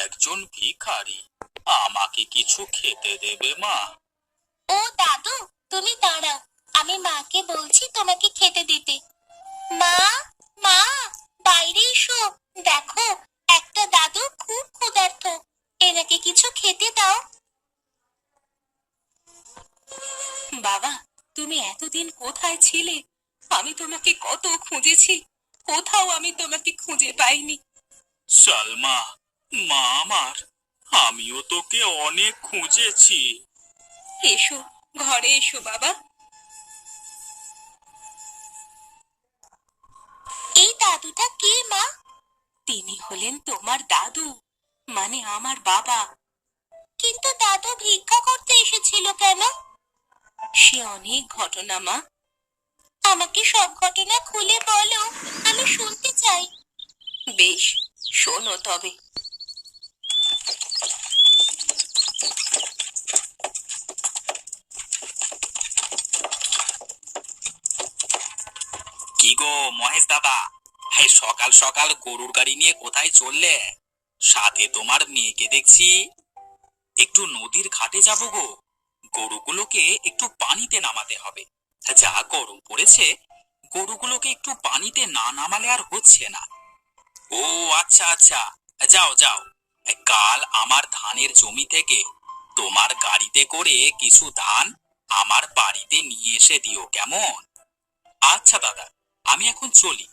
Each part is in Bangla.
একজন ভিখারি, আমাকে কিছু খেতে দেবে মা? ও দাদু, তুমি দাঁড়াও, আমি মাকে বলছি তোমাকে খেতে দিতে। মা, মা, বাইরে এসো। দেখো, একটা দাদু খুব ক্ষুধার্ত, এনাকে কিছু খেতে দাও। বাবা, তুমি এতদিন কোথায় ছিলে? আমি তোমাকে কত খুঁজেছি, কোথাও আমি তোমাকে খুঁজে পাইনি। সালমা, মা আমার, আমিও তোকে অনেক খুঁজেছি। এসো, ঘরে এসো বাবা। এই দাদুটা কে মা? তিনি হলেন তোমার দাদু, মানে আমার বাবা। কিন্তু দাদু ভিক্ষা করতে এসেছিল কেন? সে অনেক ঘটনা মা, আমাকে সব ঘটনা খুলে বলো, আমি শুনতে চাই। বেশ, শোনো তবে। কি গো মহেশ দাদা, এই সকাল সকাল গরুর গাড়ি নিয়ে কোথায় চললে? সাথে তোমার মেয়েকে দেখছি। একটু নদীর ঘাটে যাবো গো, গরুগুলোকে একটু পানিতে নামাতে হবে। যা গরম পড়েছে, গরুগুলোকে একটু পানিতে না নামালে আর হচ্ছে না। ও আচ্ছা আচ্ছা, যাও যাও। কাল আমার ধানের জমি থেকে তোমার গাড়িতে করে কিছু ধান আমার বাড়িতে নিয়ে এসে দিও, কেমন? আচ্ছা দাদা, আমি এখন চলি।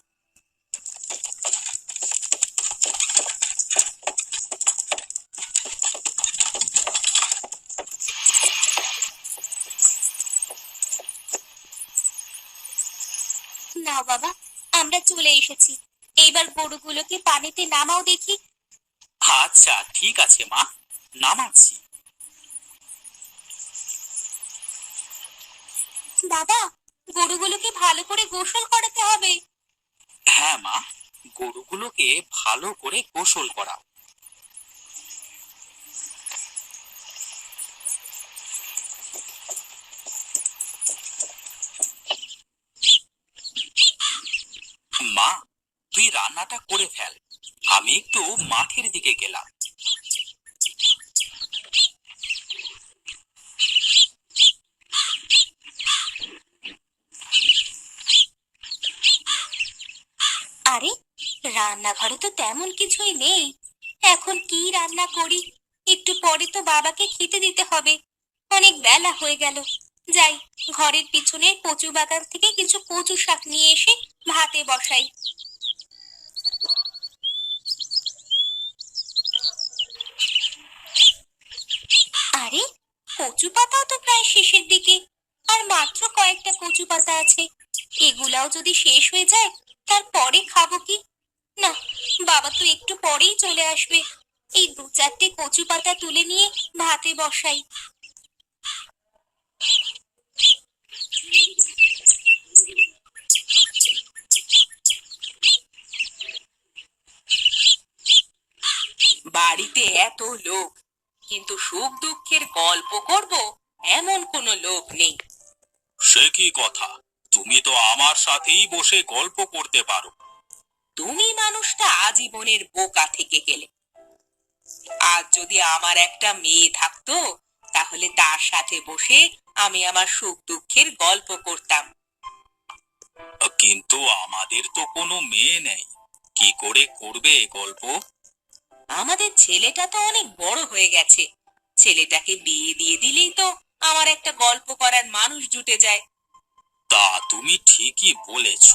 না বাবা, আমরা চলে এসেছি, এইবার গরুগুলোকে পানিতে নামাও দেখি। আচ্ছা ঠিক আছে মা, নামাচ্ছি। দাদা, গরুগুলোকে ভালো করে গোসল করাতে হবে। হ্যাঁ মা, গরুগুলোকে ভালো করে গোসল করাও। মা, তুই রান্নাটা করে ফেল, আমি একটু মাঠের দিকে গেলাম। আরে, রান্নাঘরে তো তেমন কিছুই নেই, এখন কি রান্না করি? একটু পরে তো বাবাকে খেতে দিতে হবে, অনেক বেলা হয়ে গেল। যাই, ঘরের পিছনের কচু বাগান থেকে কিছু কচু শাক নিয়ে এসে ভাতে বসাই। আরে, কচু পাতাও তো প্রায় শেষের দিকে, আর মাত্র কয়েকটা কচু পাতা আছে। এগুলাও যদি শেষ হয়ে যায়, তারপরে খাবো কি? না, বাবা তো একটু পরেই চলে আসবে, এই দু চারটে কচু পাতা তুলে নিয়ে ভাতে বসাই। বাড়িতে এত লোক, কিন্তু সুখ দুঃখের গল্প করব এমন কোনো লোক নেই। সে কি কথা, তুমি তো আমার সাথেই বসে গল্প করতে পারো। তুমি মানুষটা আজীবনের বোকা থেকে গেলে। আজ যদি আমার একটা মেয়ে থাকতো, তাহলে তার সাথে বসে আমি আমার সুখ দুঃখের গল্প করতাম। কিন্তু আমাদের তো কোনো মেয়ে নেই, কি করে করবে এ গল্প? আমাদের ছেলেটা তো অনেক বড় হয়ে গেছে, ছেলেটাকে বিয়ে দিয়ে দিলেই তো আমার একটা গল্প করার মানুষ জুটে যায়। তা তুমি ঠিকই বলেছ,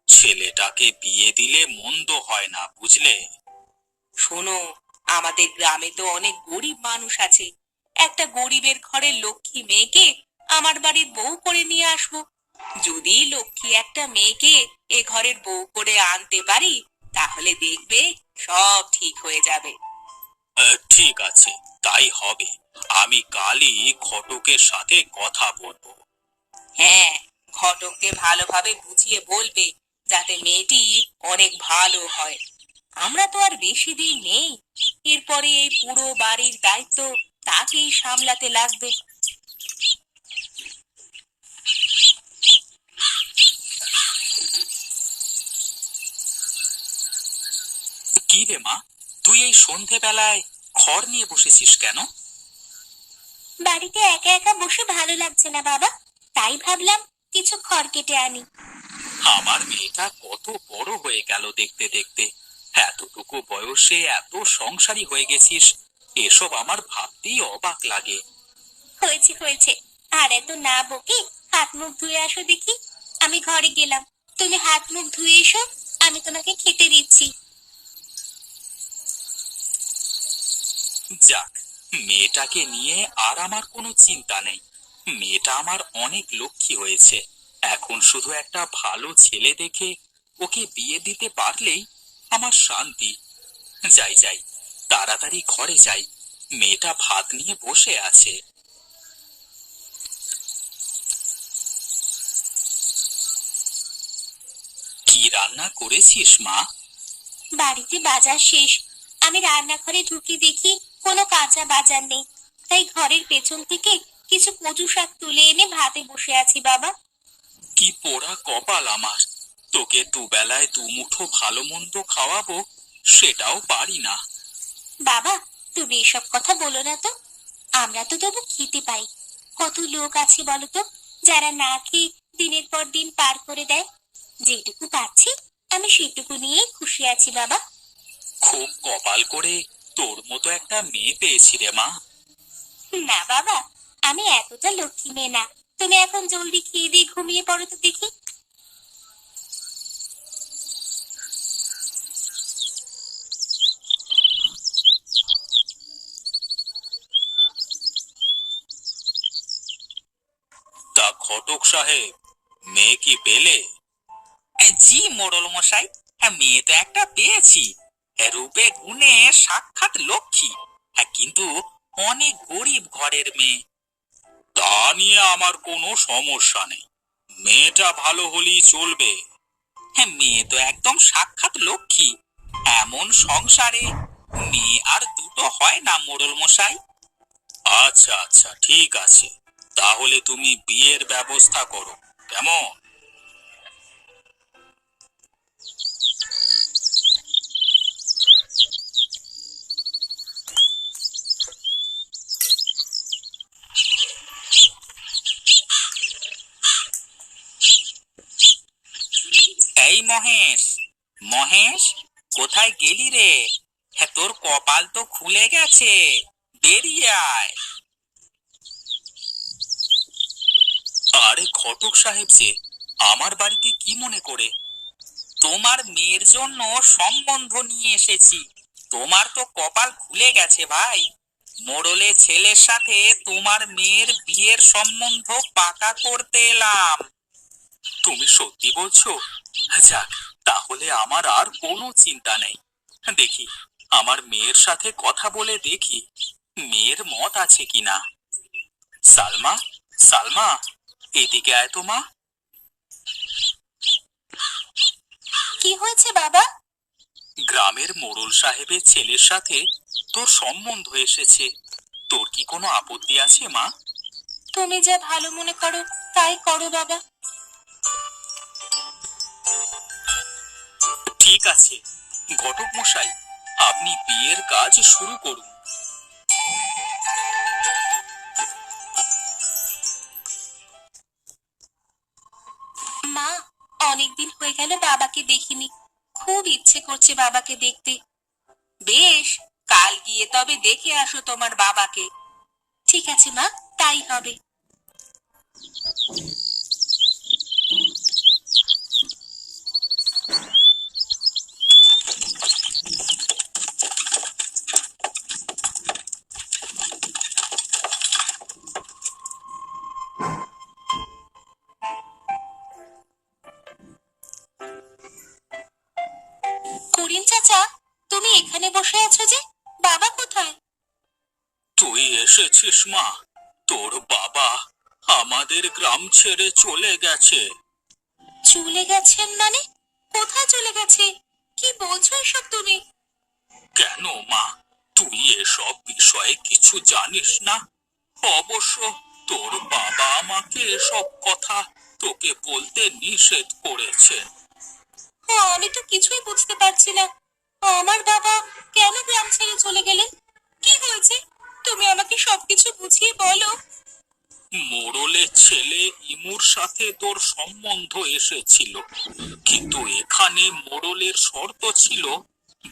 ছেলেটাকে বিয়ে দিলে মন্দ হয় না, বুঝলে? শোনো, আমাদের গ্রামে তো অনেক গরিব মানুষ আছে, একটা গরিবের ঘরের লক্ষ্মী মেয়েকে আমার বাড়ির বউ করে নিয়ে আসবো। যদি লক্ষ্মী একটা মেয়েকে এ ঘরের বউ করে আনতে পারি, তাহলে দেখবে সব ঠিক হয়ে যাবে। ঠিক আছে, তাই হবে। আমি কালই ঘটকের সাথে কথা বলবো। হ্যাঁ, ঘটককে ভালোভাবে বুঝিয়ে বলবে, যাতে মেয়েটি অনেক ভালো হয়। আমরা তো আর বেশি দিন নেই, এরপরে এই পুরো বাড়ির দায়িত্ব তাকেই সামলাতে লাগবে। কি রে মা, তুই তুই এই সন্ধেবেলায় খড় নিয়ে বসেছিস কেন? বাড়িতে একা একা বসে ভালো লাগছে না বাবা, তাই ভাবলাম কিছু খড় কেটে আনি। আমার মেয়েটা কত বড় হয়ে গেল দেখতে দেখতে। এতটুকু বয়সে এত সংসারী হয়ে গেছিস, এসব আমার ভাবতেই অবাক লাগে। হয়েছে হয়েছে, আর এত না বকে হাত মুখ ধুয়ে আসো দেখি। আমি ঘরে গেলাম, তুমি হাত মুখ ধুয়ে এসো, আমি তোমাকে খেতে দিচ্ছি। যাক, মেয়েটাকে নিয়ে আর আমার কোনো চিন্তা নেই। মেয়েটা আমার অনেক লক্ষ্মী হয়েছে। এখন শুধু একটা ভালো ছেলে দেখে ওকে বিয়ে দিতে পারলেই আমার শান্তি। যাই যাই, তাড়াতাড়ি ঘরে যাই, মেয়েটা ভাত নিয়ে বসে আছে। কি রান্না করেছিস মা? বাড়িতে বাজার শেষ, আমি রান্নাঘরে ঢুকে দেখি কোনো কাঁচা বাজার নেই, তাই ঘরের পেছন থেকে কিছু কচু শাক তুলে এনে ভাতে বসে আছি বাবা। কি পোড়া কপাল আমার, তোকে দুবেলায় দুমুঠো ভালো মন্দ খাওয়াবো, সেটাও পারি না। বাবা, তুমি এসব কথা বলো না তো, আমরা তো তবু খেতে পাই। কত লোক আছে বলো তো, যারা না খেয়ে দিনের পর দিন পার করে দেয়। যেটুকু পাচ্ছি আমি সেটুকু নিয়েই খুশি আছি বাবা। খুব কপাল করে তোর মতো একটা মেয়ে পেয়েছি রে মা। না বাবা, আমি এতটা লক্ষ্মী মেয়ে না। তুমি এখন জলদি খেয়ে দিয়ে ঘুমিয়ে পড়ো তো দেখি। তা ঘটক সাহেব, মেয়ে কি পেলে? জি মোড়ল মশাই, মেয়ে তো একটা পেয়েছি। রূপে গুণে সাক্ষাৎ লক্ষ্মী, কিন্তু অনেক গরিব ঘরের মেয়ে। তা নিয়ে আমার কোনো সমস্যা নেই, মেয়েটা ভালো হলেই চলবে। মেয়ে তো একদম সাক্ষাৎ লক্ষ্মী, এমন সংসারে মেয়ে আর দুটো হয় না মোড়ল মশাই। আচ্ছা আচ্ছা, ঠিক আছে, তাহলে তুমি বিয়ের ব্যবস্থা করো, কেমন? এই মহেশ, মহেশ, কোথায় গেলি রে? তোর কপাল তো খুলে গেছে, বেরিয়ে আয়। আরে ঘটক সাহেব যে, আমার বাড়িতে কি মনে করে? তোমার মেয়ের জন্য সম্বন্ধ নিয়ে এসেছি। তোমার তো কপাল খুলে গেছে ভাই, মোড়লে ছেলের সাথে তোমার মেয়ের বিয়ের সম্বন্ধ পাকা করতে এলাম। তুমি সত্যি বলছো? যাক, তাহলে আমার আর কোনো চিন্তা নেই। দেখি, আমার মেয়ের সাথে কথা বলে দেখি মেয়ের মত আছে কিনা। সালমা, সালমা, এদিকে আয় তো মা। কি হয়েছে বাবা? গ্রামের মোড়ল সাহেবের ছেলের সাথে তোর সম্বন্ধ এসেছে। তোর কি কোনো আপত্তি আছে মা? তুমি যা ভালো মনে করো তাই করো বাবা। ঠিক আছে, ঘটক মশাই, আপনি বিয়ের কাজ শুরু করুন। মা, অনেকদিন হয়ে গেল বাবাকে দেখিনি, খুব ইচ্ছে করছে বাবাকে দেখতে। বেশ, কাল গিয়ে তবে দেখে আসো তোমার বাবাকে। ঠিক আছে মা, তাই হবে। করিম চাচা, তুমি এখানে বসে আছো যে, বাবা কোথায়? তুই এসেছিস মা? তোর বাবা আমাদের গ্রাম ছেড়ে চলে গেছে। চলে গেছেন মানে? কোথায় চলে গেছে? কি বলছো এসব তুমি? কেন মা, তুই এসব বিষয়ে কিছু জানিস না? অবশ্য তোর বাবা আমাকে এসব কথা তোকে বলতে নিষেধ করেছে। আমি তো কিছুই বুঝতে পারছি না। আমার বাবা কেন গ্রাম ছেড়ে চলে গেলেন? কি হয়েছে? তুমি আমাকে সবকিছু বুঝিয়ে বলো। মোড়লের ছেলে ইমুর সাথে তোর সম্বন্ধ এসেছিল, কিন্তু এখানে মোড়লের শর্ত ছিল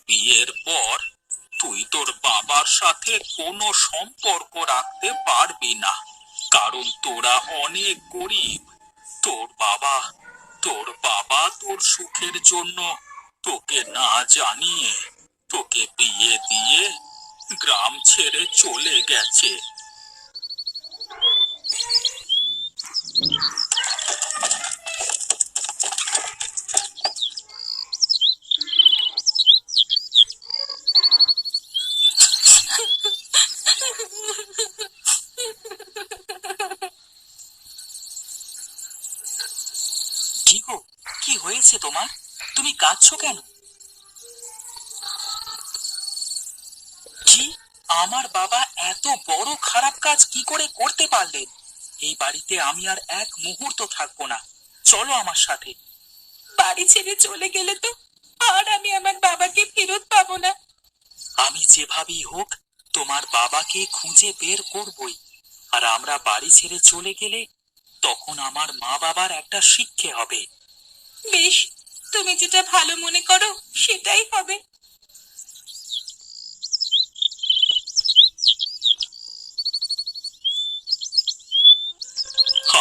বিয়ের পর তুই তোর বাবার সাথে কোনো সম্পর্ক রাখতে পারবি না, কারণ তোরা অনেক গরিব। তোর বাবা তোর সুখের জন্য তোকে না জানিয়ে তোকে বিয়ে দিয়ে গ্রাম ছেড়ে চলে গেছে। কি গো, কি হয়েছে তোমার? তুমি কাঁদছো কেন? কি, আমার বাবা এত বড় খারাপ কাজ কি করে করতে পারলেন? এই বাড়িতে আমি আর এক মুহূর্ত থাকবো না, চলো আমার সাথে। বাড়ি ছেড়ে চলে গেলে তো আর আমি আমার বাবাকে ফেরত পাবো না। আমি যেভাবেই হোক তোমার বাবাকে খুঁজে বের করবই, আর আমরা বাড়ি ছেড়ে চলে গেলে তখন আমার মা বাবার একটা শিক্ষে হবে। বেশ, তুমি যেটা ভালো মনে করো সেটাই হবে।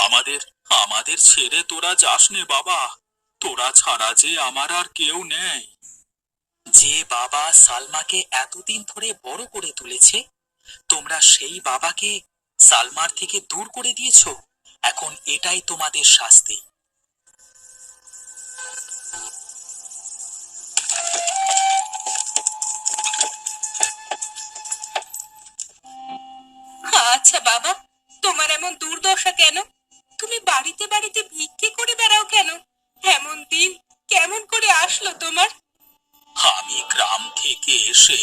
আমাদের আমাদের ছেড়ে তোরা যাস নে বাবা, তোরা ছাড়া যে আমার আর কেউ নেই। যে বাবা সালমাকে এতদিন ধরে বড় করে তুলেছে, তোমরা সেই বাবাকে সালমার থেকে দূর করে দিয়েছো। এখন এটাই তোমাদের শাস্তি। আচ্ছা বাবা, তোমার এমন দুর্দশা কেন? তুমি বাড়িতে বাড়িতে ভিক্ষে করে বেড়াও কেন? এমন দিন কেমন করে আসলো তোমার? আমি গ্রাম থেকে এসে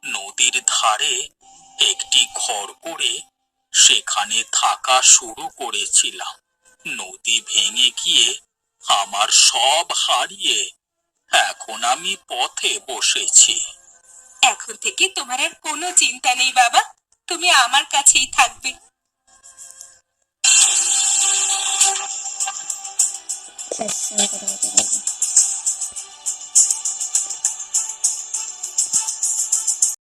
নদীর ধারে একটি ঘর করে সেখানে থাকা শুরু করেছিলাম। নদী ভেঙে গিয়ে আমার সব হারিয়ে এখন আমি পথে বসেছি। এখন থেকে তোমার আর কোনো চিন্তা নেই বাবা, তুমি আমার কাছেই থাকবে। ব্যাস, আমি কথা বলতে পারবো।